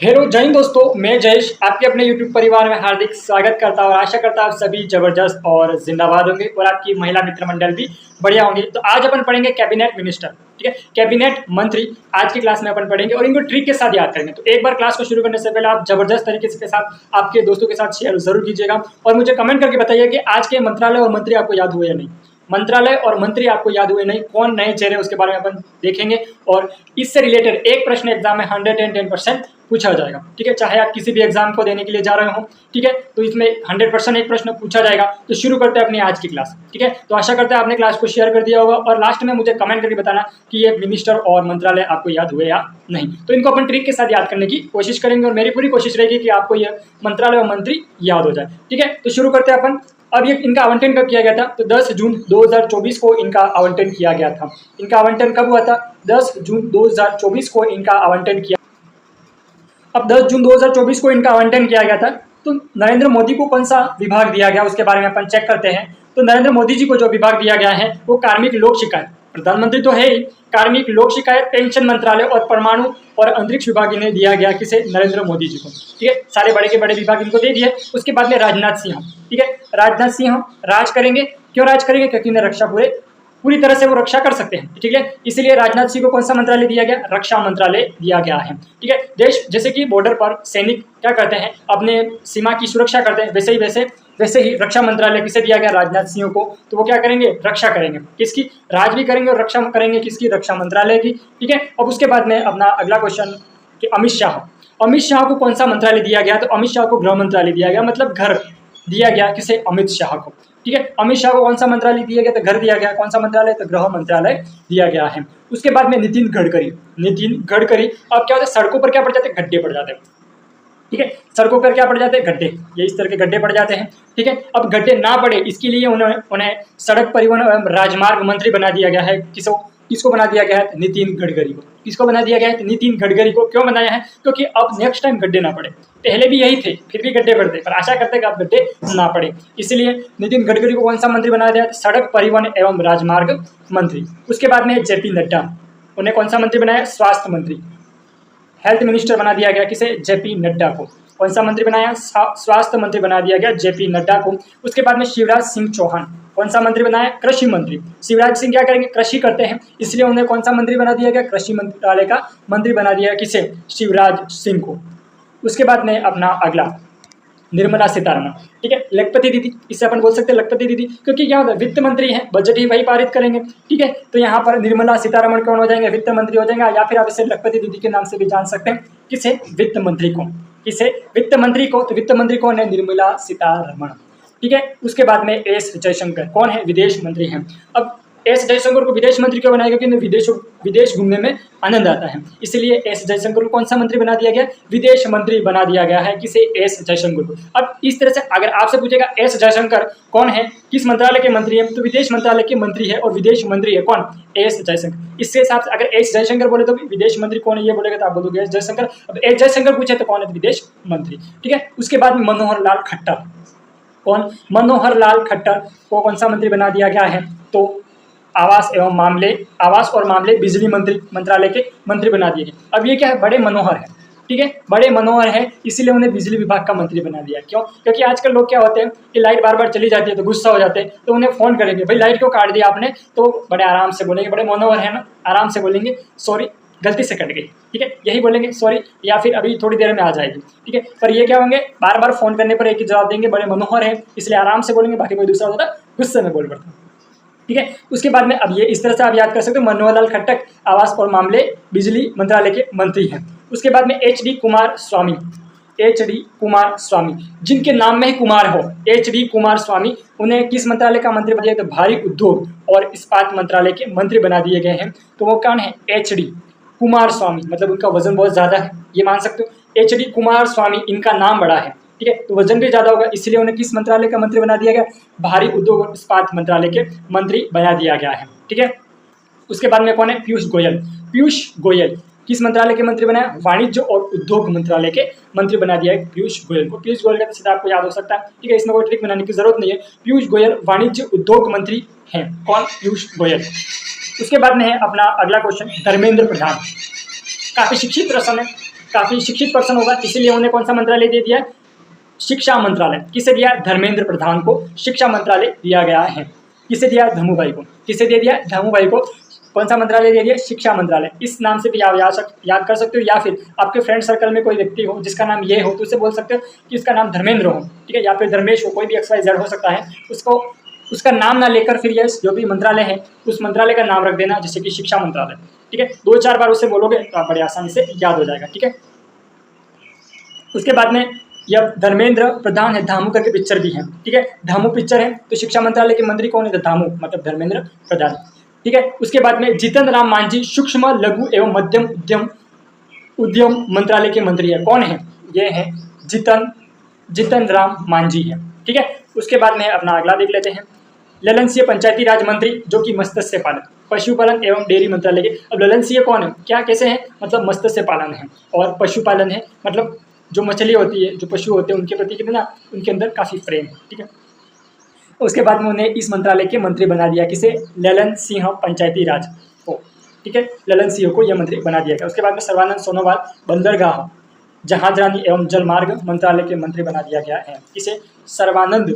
Hello जय हिंद दोस्तों, मैं जयेश आपके अपने YouTube परिवार में हार्दिक स्वागत करता हूँ और आशा करता हूँ आप सभी जबरदस्त और जिंदाबाद होंगे और आपकी महिला मित्र मंडल भी बढ़िया होंगे। तो आज अपन पढ़ेंगे कैबिनेट मिनिस्टर, ठीक है, कैबिनेट मंत्री। आज की क्लास में अपन पढ़ेंगे और इनको ट्रिक के साथ याद करेंगे। तो एक बार क्लास को शुरू करने से पहले आप जबरदस्त तरीके से के साथ आपके दोस्तों के साथ शेयर जरूर कीजिएगा और मुझे कमेंट करके बताइए कि आज के मंत्रालय और मंत्री आपको याद हुए या नहीं। मंत्रालय और मंत्री आपको याद हुए नहीं, कौन नए चेहरे उसके बारे में अपन देखेंगे और इससे रिलेटेड एक प्रश्न एग्जाम में 110% पूछा जाएगा, ठीक है। चाहे आप किसी भी एग्जाम को देने के लिए जा रहे हो, ठीक है, तो इसमें 100% एक प्रश्न पूछा जाएगा। तो शुरू करते हैं अपनी आज की क्लास, ठीक है। तो आशा करते हैं आपने क्लास को शेयर कर दिया होगा और लास्ट में मुझे कमेंट करके बताना कि ये मिनिस्टर और मंत्रालय आपको याद हुए या नहीं। तो इनको अपन ट्रिक के साथ याद करने की कोशिश करेंगे और मेरी पूरी कोशिश रहेगी कि आपको ये मंत्रालय और मंत्री याद हो जाए, ठीक है। तो शुरू करते हैं अपन। अब ये इनका आवंटन कब किया गया था? तो 10 जून 2024 को इनका आवंटन किया गया था। इनका आवंटन कब हुआ था? 10 जून 2024 को इनका आवंटन किया। अब 10 जून 2024 को इनका आवंटन किया गया था। तो नरेंद्र मोदी को कौन सा विभाग दिया गया उसके बारे में अपन चेक करते हैं। तो नरेंद्र मोदी जी को जो विभाग दिया गया है वो कार्मिक लोक शिकायत, प्रधानमंत्री तो है ही, कार्मिक लोक शिकायत, पेंशन मंत्रालय और परमाणु और अंतरिक्ष विभाग इन्हें दिया गया। किसे? नरेंद्र मोदी जी को, ठीक है। सारे बड़े के बड़े विभाग इनको दे दिए। उसके बाद में राजनाथ सिंह, ठीक है, राजनाथ सिंह राज करेंगे। क्यों राज करेंगे? क्योंकि इन्हें रक्षा पूरी तरह से वो रक्षा कर सकते हैं, ठीक है। इसलिए राजनाथ सिंह को कौन सा मंत्रालय दिया गया? रक्षा मंत्रालय दिया गया है, ठीक है। देश जैसे कि बॉर्डर पर सैनिक क्या करते हैं, अपने सीमा की सुरक्षा करते हैं, वैसे ही रक्षा मंत्रालय किसे दिया गया? राजनाथ सिंह को। तो वो क्या करेंगे? रक्षा करेंगे। किसकी? राज भी करेंगे और रक्षा करेंगे। किसकी? रक्षा मंत्रालय की, ठीक है। अब उसके बाद में अपना अगला क्वेश्चन कि अमित शाह को कौन सा मंत्रालय दिया गया? तो अमित शाह को गृह मंत्रालय दिया गया, मतलब घर दिया गया। किसे? अमित शाह को, ठीक है। अमित शाह को कौन सा मंत्रालय दिया गया? तो घर दिया गया। कौन सा मंत्रालय? तो गृह मंत्रालय दिया गया है। उसके बाद में नितिन गडकरी। अब क्या होता है, सड़कों पर क्या पड़ जाते हैं? गड्ढे पड़ जाते हैं, ठीक है। सड़कों पर क्या पड़ जाते हैं? गड्ढे, ये इस तरह के गड्ढे पड़ जाते हैं, ठीक है। अब गड्ढे ना पड़े इसके लिए उन्हें सड़क परिवहन एवं राजमार्ग मंत्री बना दिया गया है। किसको बना दिया गया है? नितिन गडकरी को। किसको बना दिया गया है? नितिन गडकरी को। क्यों बनाया है? क्योंकि अब नेक्स्ट टाइम गड्ढे ना पड़े। पहले भी यही थे, फिर भी गड्ढे पड़ते, पर आशा करते हैं कि अब गड्ढे ना पड़े, इसलिए नितिन गडकरी को कौन सा मंत्री बना दिया? सड़क परिवहन एवं राजमार्ग मंत्री। उसके बाद में जेपी नड्डा, उन्हें कौन सा मंत्री बनाया? स्वास्थ्य मंत्री, हेल्थ मिनिस्टर बना दिया गया। किसे? जेपी नड्डा को। कौन सा मंत्री बनाया? स्वास्थ्य मंत्री बना दिया गया जेपी नड्डा को। उसके बाद में शिवराज सिंह चौहान, कौन सा मंत्री बनाया? कृषि मंत्री। शिवराज सिंह क्या करेंगे? कृषि करते हैं, इसलिए उन्हें कौन सा मंत्री बना दिया गया? कृषि मंत्रालय का मंत्री बना दिया। किसे? शिवराज सिंह को। उसके बाद में अपना अगला निर्मला सीतारमण, ठीक है, लखपति दीदी, इससे अपन बोल सकते हैं लखपति दीदी, क्योंकि क्या होता है, वित्त मंत्री हैं, बजट ही वही पारित करेंगे, ठीक है। तो यहाँ पर निर्मला सीतारमण कौन हो जाएंगे? वित्त मंत्री हो जाएंगे, या फिर आप इसे लखपति दीदी के नाम से भी जान सकते हैं। किसे? वित्त मंत्री को। किसे? वित्त मंत्री को। तो वित्त मंत्री कौन है? निर्मला सीतारमण, ठीक है। उसके बाद में एस जयशंकर, कौन है? विदेश मंत्री हैं। अब एस जयशंकर को विदेश मंत्री क्यों बनाया? क्योंकि विदेश घूमने में आनंद आता है, इसलिए एस जयशंकर को कौन सा मंत्री बना दिया गया? विदेश मंत्री बना दिया गया है। किसे? एस जयशंकर को। अब इस तरह से अगर आपसे पूछेगा एस जयशंकर कौन है, किस मंत्रालय के मंत्री है, तो विदेश मंत्रालय के मंत्री है और विदेश मंत्री है कौन? एस जयशंकर। इसके हिसाब से अगर एस जयशंकर बोले तो विदेश मंत्री कौन है ये बोलेगा तो आप बोलोगे एस जयशंकर। अब एस जयशंकर पूछे तो कौन है? विदेश मंत्री, ठीक है। उसके बाद में मनोहर लाल खट्टर, कौन? मनोहर लाल खट्टर को कौन सा मंत्री बना दिया गया है? तो आवास और मामले बिजली मंत्रालय के मंत्री बना दिए गए। अब ये क्या है? बड़े मनोहर है, ठीक है, बड़े मनोहर है, इसीलिए उन्हें बिजली विभाग का मंत्री बना दिया। क्यों? क्योंकि आजकल लोग क्या होते हैं कि लाइट बार बार चली जाती है तो गुस्सा हो जाते हैं, तो उन्हें फोन करेंगे, भाई लाइट क्यों काट दिया आपने, तो बड़े आराम से बोलेंगे, बड़े मनोहर है ना, आराम से बोलेंगे सॉरी गलती से कट गई, ठीक है, यही बोलेंगे सॉरी, या फिर अभी थोड़ी देर में आ जाएगी, ठीक है। पर ये क्या होंगे? बार बार फोन करने पर एक ही जवाब देंगे, बड़े मनोहर है, इसलिए आराम से बोलेंगे, बाकी कोई दूसरा होता है गुस्से में बोल पड़ता, ठीक है। उसके बाद में अब ये इस तरह से आप याद कर सकते हो, मनोहर लाल खट्टर आवास और मामले बिजली मंत्रालय के मंत्री हैं। उसके बाद में एच डी कुमार स्वामी, जिनके नाम में ही कुमार हो, एच डी कुमार स्वामी, उन्हें किस मंत्रालय का मंत्री बना दिया? तो भारी उद्योग और इस्पात मंत्रालय के मंत्री बना दिए गए हैं। तो वो कौन है? एच डी कुमार स्वामी, मतलब उनका वजन बहुत ज्यादा है, ये मान सकते हो। एच डी कुमार स्वामी, इनका नाम बड़ा है, ठीक है, तो वजन भी ज्यादा होगा, इसलिए उन्हें किस मंत्रालय का मंत्री बना दिया गया? भारी उद्योग और इस्पात मंत्रालय के मंत्री बना दिया गया है, ठीक है। उसके बाद में कौन है? पीयूष गोयल किस मंत्रालय के मंत्री बनाया? वाणिज्य और उद्योग मंत्रालय के मंत्री बना दिया है पीयूष गोयल को। पीयूष गोयल का सीधा आपको याद हो सकता है, ठीक है, इसमें कोई ट्रिक बनाने की जरूरत नहीं है। पीयूष गोयल वाणिज्य उद्योग मंत्री हैं। कौन? पीयूष गोयल। उसके बाद में है अपना अगला क्वेश्चन, धर्मेंद्र प्रधान, काफी शिक्षित प्रश्न है। काफ़ी शिक्षित पर्सन होगा, इसीलिए उन्हें कौन सा मंत्रालय दे दिया है? शिक्षा मंत्रालय। किसे दिया? धर्मेंद्र प्रधान को शिक्षा मंत्रालय दिया गया है। किसे दिया? धमुभाई को। किसे दे दिया? धमुभाई को। कौन सा मंत्रालय दे दिया? शिक्षा मंत्रालय। इस नाम से भी आप याद कर सकते हो, या फिर आपके फ्रेंड सर्कल में कोई व्यक्ति हो जिसका नाम ये हो तो उसे बोल सकते हो कि इसका नाम धर्मेंद्र हो, ठीक है, या फिर धर्मेश हो, कोई भी XYZ हो सकता है। उसको उसका नाम ना लेकर फिर ये जो भी मंत्रालय है उस मंत्रालय का नाम रख देना, जैसे कि शिक्षा मंत्रालय, ठीक है। 2-4 बार उसे बोलोगे तो आप बड़े आसानी से याद हो जाएगा, ठीक है। उसके बाद में यह धर्मेंद्र प्रधान है, धामू करके पिक्चर भी है, ठीक है। धामू पिक्चर है तो शिक्षा मंत्रालय के मंत्री कौन है? धामू मतलब धर्मेंद्र प्रधान, ठीक है। उसके बाद में जीतन राम मांझी सूक्ष्म लघु एवं मध्यम उद्यम मंत्रालय के मंत्री है। कौन है? ये है जीतन राम मांझी है, ठीक है। उसके बाद में अपना अगला देख लेते हैं, ललन सिंह पंचायती राज मंत्री, जो कि मत्स्य पालन पशुपालन एवं डेयरी मंत्रालय के। अब ललन सिंह कौन है? क्या कैसे है? मतलब मत्स्य पालन है और पशुपालन है, मतलब जो मछली होती है, जो पशु होते हैं उनके प्रति कितना उनके अंदर काफ़ी प्रेम है, ठीक है। उसके बाद में उन्हें इस मंत्रालय के मंत्री बना दिया, किसे? ललन सिंह पंचायती राज को, ठीक है। ललन सिंह को यह मंत्री बना दिया गया। उसके बाद में सर्बानंद सोनोवाल बंदरगाह जहाजरानी एवं जलमार्ग मंत्रालय के मंत्री बना दिया गया है। किसे? सर्बानंद,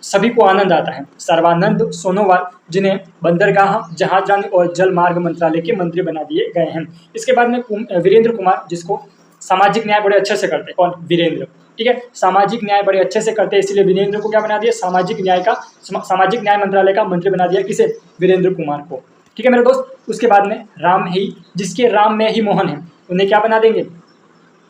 सभी को आनंद आता है, सर्बानंद सोनोवाल, जिन्हें बंदरगाह जहाजरानी और जलमार्ग मंत्रालय के मंत्री बना दिए गए हैं। इसके बाद में वीरेंद्र कुमार, जिसको सामाजिक न्याय बड़े अच्छे से करते हैं। कौन? वीरेंद्र, ठीक है। सामाजिक न्याय बड़े अच्छे से करते हैं, इसलिए वीरेंद्र को क्या बना दिया? सामाजिक न्याय मंत्रालय का मंत्री बना दिया। किसे? वीरेंद्र कुमार को, ठीक है मेरे दोस्त। उसके बाद में राम ही, जिसके राम में ही मोहन है, उन्हें क्या बना देंगे?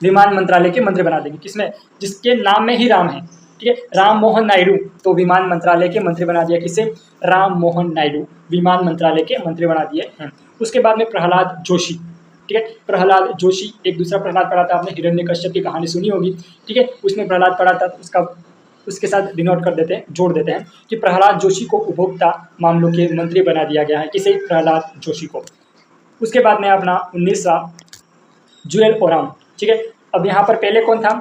विमान मंत्रालय के मंत्री बना देंगे। किसमें? जिसके नाम में ही राम है, ठीक है। राम मोहन नायडू, तो विमान मंत्रालय के मंत्री बना दिया। किसे? राम मोहन नायडू विमान मंत्रालय के मंत्री बना दिए हैं। उसके बाद में प्रहलाद जोशी, ठीक है। प्रहलाद जोशी, एक दूसरा प्रहलाद पढ़ा था आपने, हिरण्यकश्यप की कहानी सुनी होगी, ठीक है। उसमें प्रहलाद पढ़ा था, उसके साथ डिनोट कर देते हैं, जोड़ देते हैं कि प्रहलाद जोशी को उपभोक्ता मामलों के मंत्री बना दिया गया है। किसे? प्रहलाद जोशी को। उसके बाद में अपना 19वां जुएल ओराम, ठीक है। अब यहाँ पर पहले कौन था?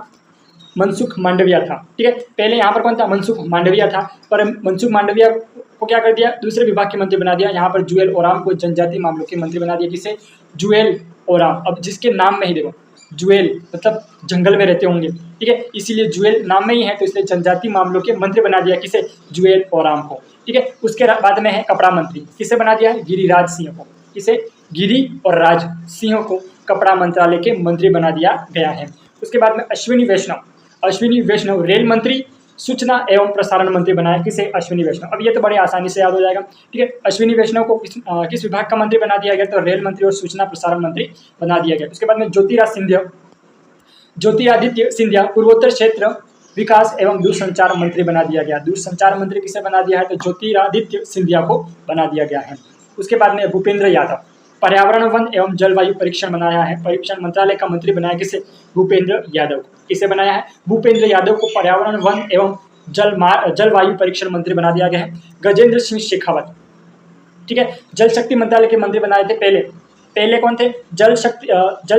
मनसुख मांडविया था, ठीक है। पहले यहाँ पर कौन था? मनसुख मांडविया था, पर मनसुख मांडविया को क्या कर दिया? दूसरे विभाग के मंत्री बना दिया। यहाँ पर जुएल ओराम को जनजाति मामलों के मंत्री बना दिया। किसे? जुएल ओराम। अब जिसके नाम में ही देखो, जुएल मतलब जंगल में रहते होंगे, ठीक है, इसीलिए जुएल नाम में ही है, तो इसलिए जनजाति मामलों के मंत्री बना दिया। किसे? जुएल ओराम को, ठीक है। उसके बाद में है कपड़ा मंत्री, किसे बना दिया है? गिरिराज सिंह को। किसे? गिरी और राज सिंह को कपड़ा मंत्रालय के मंत्री बना दिया गया है। उसके बाद में अश्विनी वैष्णव रेल मंत्री, सूचना एवं प्रसारण मंत्री बनाया। किसे? अश्विनी वैष्णव। अब ये तो बड़े आसानी से याद हो जाएगा, ठीक है। अश्विनी वैष्णव को किस विभाग का मंत्री बना दिया गया? तो रेल मंत्री और सूचना प्रसारण मंत्री बना दिया गया। उसके बाद में ज्योतिरादित्य सिंधिया पूर्वोत्तर क्षेत्र विकास एवं दूरसंचार मंत्री बना दिया गया। दूरसंचार मंत्री किसे बना दिया है? तो ज्योतिरादित्य सिंधिया को बना दिया गया है। उसके बाद में भूपेंद्र यादव पर्यावरण वन एवं जलवायु परीक्षण बनाया है, परीक्षण मंत्रालय का मंत्री बनाया। किसे? भूपेंद्र यादव को। किसे बनाया है? भूपेंद्र यादव को पर्यावरण वन एवं जलवायु परीक्षण मंत्री बना दिया गया है। गजेंद्र सिंह शेखावत, ठीक है, जल शक्ति मंत्रालय के मंत्री बनाए थे। पहले कौन थे? जल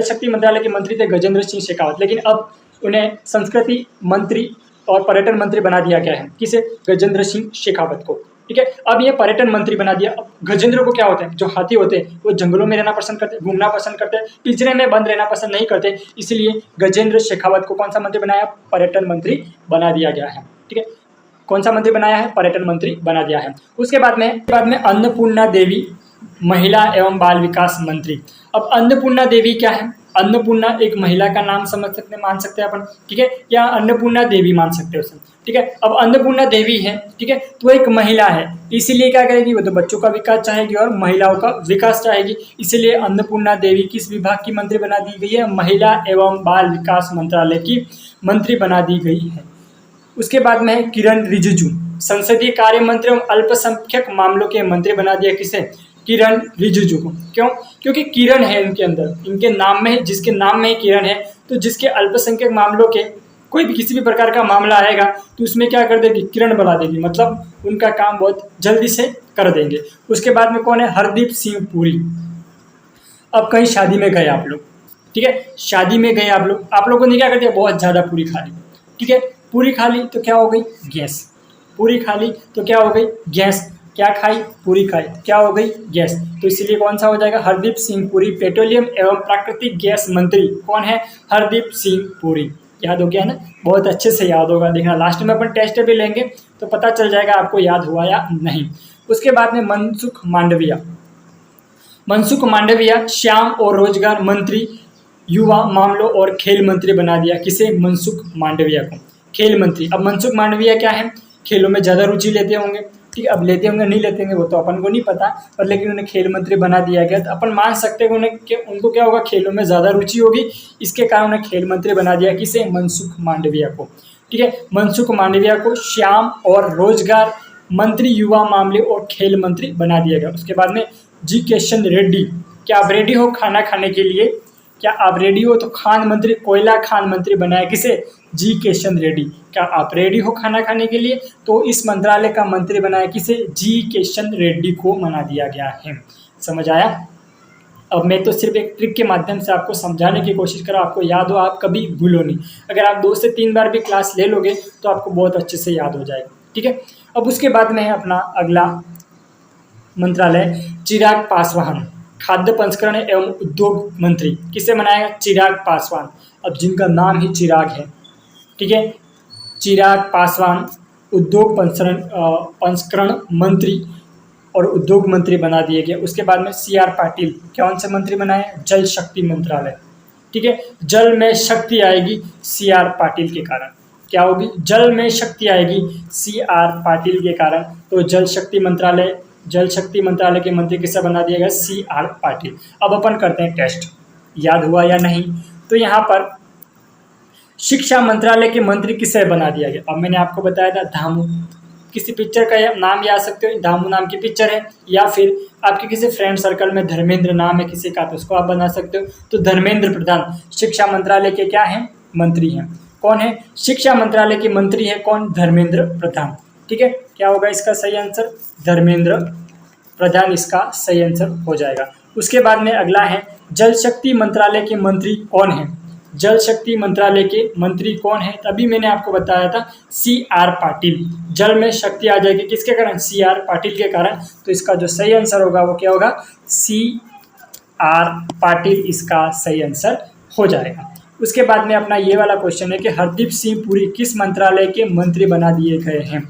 शक्ति मंत्रालय के मंत्री थे गजेंद्र सिंह शेखावत, लेकिन अब उन्हें संस्कृति मंत्री और पर्यटन मंत्री बना दिया गया है। किसे? गजेंद्र सिंह शेखावत को, ठीक है। अब ये पर्यटन मंत्री बना दिया। अब गजेंद्र को क्या होते हैं? जो हाथी होते हैं वो जंगलों में रहना पसंद करते हैं, घूमना पसंद करते हैं, पिंजरे में बंद रहना पसंद नहीं करते, इसलिए गजेंद्र शेखावत को कौन सा मंत्री बनाया? पर्यटन मंत्री बना दिया गया है, ठीक है। कौन सा मंत्री बनाया है? पर्यटन मंत्री बना दिया है। उसके बाद में अन्नपूर्णा देवी महिला एवं बाल विकास मंत्री। अब अन्नपूर्णा देवी क्या है? अन्नपूर्णा एक महिला का नाम मान सकते हैं अपन, ठीक है, या अन्नपूर्णा देवी मान सकते हो उसे, ठीक है। अब अन्नपूर्णा देवी है, ठीक है, तो एक महिला है, इसीलिए क्या करेगी? वो तो बच्चों का विकास चाहेगी और महिलाओं का विकास चाहेगी, इसीलिए अन्नपूर्णा देवी किस विभाग की मंत्री बना दी गई है? महिला एवं बाल विकास मंत्रालय की मंत्री बना दी गई है। उसके बाद में है किरण रिजिजू, संसदीय कार्य मंत्री एवं अल्पसंख्यक मामलों के मंत्री बना दिया। किसे? किरण रिजिजू को। क्यों? क्योंकि किरण है इनके अंदर, इनके नाम में, जिसके नाम में किरण है, तो जिसके अल्पसंख्यक मामलों के कोई भी किसी भी प्रकार का मामला आएगा तो उसमें क्या कर देगी? किरण बना देगी, मतलब उनका काम बहुत जल्दी से कर देंगे। उसके बाद में कौन है? हरदीप सिंह पुरी। अब कहीं शादी में गए आप लोग, ठीक है, शादी में गए आप लोगों ने क्या कर दिया? बहुत ज़्यादा पूरी खा ली, ठीक है। पूरी खा ली तो क्या हो गई? गैस। पूरी खा ली तो क्या हो गई? गैस। क्या खाई, पूरी खाई, क्या हो गई, गैस। तो इसीलिए कौन सा हो जाएगा, हरदीप सिंह पुरी पेट्रोलियम एवं प्राकृतिक गैस मंत्री कौन है, हरदीप सिंह पुरी। याद हो गया ना, बहुत अच्छे से याद होगा, देखना लास्ट में अपन टेस्ट भी लेंगे तो पता चल जाएगा आपको याद हुआ या नहीं। उसके बाद में मनसुख मांडविया, मनसुख मांडविया श्रम और रोजगार मंत्री, युवा मामलों और खेल मंत्री बना दिया, किसे, मनसुख मांडविया को खेल मंत्री। अब मनसुख मांडविया क्या है, खेलों में ज़्यादा रुचि लेते होंगे, ठीक है। अब लेते होंगे नहीं लेते होंगे वो तो अपन को नहीं पता, पर लेकिन उन्हें खेल मंत्री बना दिया गया, तो अपन मान सकते हैं उन्हें कि उनको क्या होगा, खेलों में ज़्यादा रुचि होगी, इसके कारण उन्हें खेल मंत्री बना दिया, किसे, मनसुख मांडविया को, ठीक है। मनसुख मांडविया को श्रम और रोजगार मंत्री, युवा मामले और खेल मंत्री बना दिया गया। उसके बाद में जी किशन रेड्डी, क्या आप रेडी हो खाना खाने के लिए, क्या आप रेडी हो, तो खान मंत्री, कोयला खान मंत्री बनाया, किसे, जी किशन रेड्डी। क्या आप रेडी हो खाना खाने के लिए, तो इस मंत्रालय का मंत्री बनाया, किसे, जी किशन रेड्डी को बना दिया गया है। समझ आया। अब मैं तो सिर्फ एक ट्रिक के माध्यम से आपको समझाने की कोशिश कर रहा हूँ, आपको याद हो, आप कभी भूलो नहीं। अगर आप 2 से 3 बार भी क्लास ले लोगे तो आपको बहुत अच्छे से याद हो जाएगा, ठीक है। अब उसके बाद में है अपना अगला मंत्रालय, चिराग पासवान, खाद्य प्रसंस्करण एवं उद्योग मंत्री, किसे बनाया, चिराग पासवान। अब जिनका नाम ही चिराग है, ठीक है, चिराग पासवान उद्योग प्रसंस्करण मंत्री और उद्योग मंत्री बना दिए गए। उसके बाद में सी आर पाटिल कौन से मंत्री बनाए, जल शक्ति मंत्रालय, ठीक है। जल में शक्ति आएगी सी आर पाटिल के कारण, क्या होगी, जल में शक्ति आएगी सी आर पाटिल के कारण, तो जल शक्ति मंत्रालय के मंत्री किसे बना दिया गया, सी आर पाटिल। अब अपन करते हैं टेस्ट, याद हुआ या नहीं। तो यहाँ पर शिक्षा मंत्रालय के मंत्री किसे बना दिया गया, अब मैंने आपको बताया था धामू, किसी पिक्चर का नाम याद सकते हो, धामू नाम की पिक्चर है, या फिर आपके किसी फ्रेंड सर्कल में धर्मेंद्र नाम है किसी का, तो उसको आप बना सकते हो। तो धर्मेंद्र प्रधान शिक्षा मंत्रालय के क्या हैं, मंत्री हैं। कौन है, शिक्षा मंत्रालय के मंत्री है कौन, धर्मेंद्र प्रधान, ठीक है। क्या होगा इसका सही आंसर, धर्मेंद्र प्रधान इसका सही आंसर हो जाएगा। उसके बाद में अगला है जल शक्ति मंत्रालय के मंत्री कौन है, जल शक्ति मंत्रालय के मंत्री कौन है, तभी मैंने आपको बताया था सी आर पाटिल। जल में शक्ति आ जाएगी किसके कारण, सी आर पाटिल के कारण, तो इसका जो सही आंसर होगा वो क्या होगा, सी आर पाटिल इसका सही आंसर हो जाएगा। उसके बाद में अपना ये वाला क्वेश्चन है कि हरदीप सिंह पुरी किस मंत्रालय के मंत्री बना दिए गए हैं।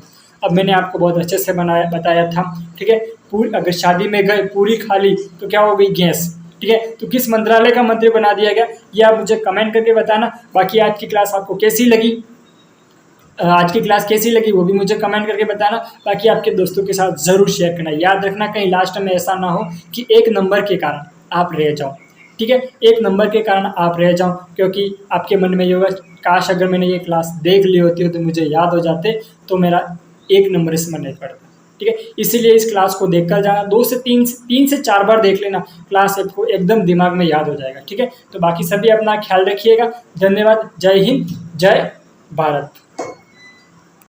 अब मैंने आपको बहुत अच्छे से बताया था, ठीक है। पूरी अगर शादी में गए पूरी खा ली तो क्या हो गई, गैस, ठीक है। तो किस मंत्रालय का मंत्री बना दिया गया, ये आप मुझे कमेंट करके बताना। बाकी आज की क्लास आपको कैसी लगी, वो भी मुझे कमेंट करके बताना। बाकी आपके दोस्तों के साथ ज़रूर शेयर करना। याद रखना कहीं लास्ट में ऐसा ना हो कि 1 नंबर के कारण आप रह जाओ, ठीक है, 1 नंबर के कारण आप रह जाओ, क्योंकि आपके मन में ये होगा काश अगर मैंने ये क्लास देख ली होती हो तो मुझे याद हो जाते, तो मेरा 1 नंबर इसमें नहीं पड़ता, ठीक है। इसीलिए इस क्लास को देखकर जाना, 2 से 3 से 4 बार देख लेना, क्लास आपको एकदम दिमाग में याद हो जाएगा, ठीक है। तो बाकी सभी अपना ख्याल रखिएगा। धन्यवाद। जय हिंद, जय भारत।